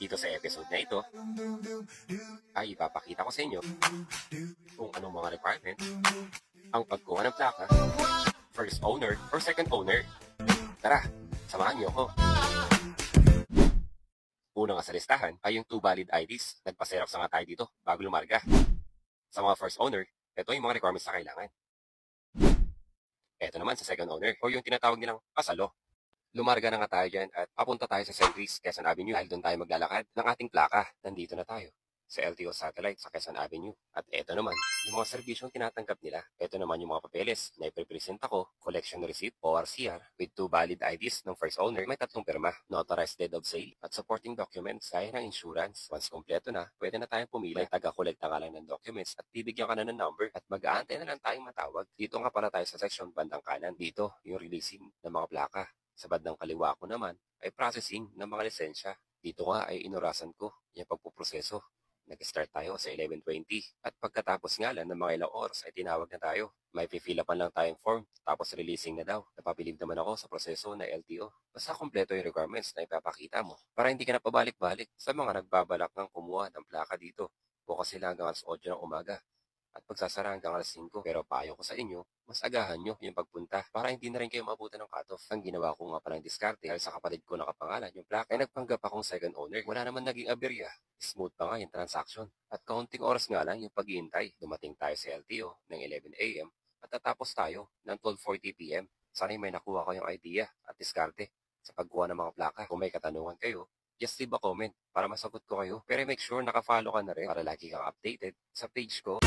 Dito sa episode na ito, ay ipapakita ko sa inyo kung anong mga requirements ang pagkuha ng plaka, first owner or second owner. Tara, samahan niyo ako. Una nga sa listahan ay yung 2 valid IDs. Nagpa-xerox nga tayo dito bago lumarga. Sa mga first owner, ito yung mga requirements na kailangan. Ito naman sa second owner o yung tinatawag nilang pasalo. Lumarga na nga tayo dyan at papunta tayo sa St. Chris, Quezon Avenue dahil doon tayo maglalakad ng ating plaka. Nandito na tayo sa LTO Satellite sa Quezon Avenue. At eto naman, yung mga serbisyong tinatanggap nila. Eto naman yung mga papeles na ipipresent ako, collection receipt, ORCR, with 2 valid IDs ng first owner, may 3 pirma, notarized deed of sale, at supporting documents gaya ng insurance. Once kompleto na, pwede na tayong pumila. May taga-kolekta nga lang ng documents at bibigyan ka na ng number at mag-aantay na lang tayong matawag. Dito nga pala tayo sa section bandang kanan. Dito, yung releasing ng mga plaka. Sa bandang kaliwa ko naman ay processing ng mga lisensya. Dito nga ay inurasan ko yung pagpuproseso. Nag-start tayo sa 11:20 at pagkatapos nga lang ng mga ilang oras ay tinawag na tayo. May pipila pa lang tayong form tapos releasing na daw. Napabilib naman ako sa proseso na LTO. Basta kompleto yung requirements na ipapakita mo para hindi ka na pabalik-balik sa mga nagbabalak ng kumuha ng plaka dito. Bukas sila hanggang alas 8 ng umaga. At pagsasara hanggang alas 5. Pero payo ko sa inyo, mas agahan nyo yung pagpunta para hindi na rin kayo mabutan ng cutoff. Ang ginawa ko nga palang diskarte dahil sa kapatid ko nakapangalan yung plaka ay nagpanggap akong second owner. Wala naman naging aberya. Smooth pa nga yung transaction. At kaunting oras nga lang yung paghihintay. Dumating tayo sa LTO ng 11 a.m. at tatapos tayo ng 12:40 p.m. Sana'y may nakuha ko yung idea at diskarte sa pagkuha ng mga plaka. Kung may katanungan kayo, just leave a comment para masagot ko kayo. Pero make sure naka-follow ka na rin para lagi kang updated sa page ko.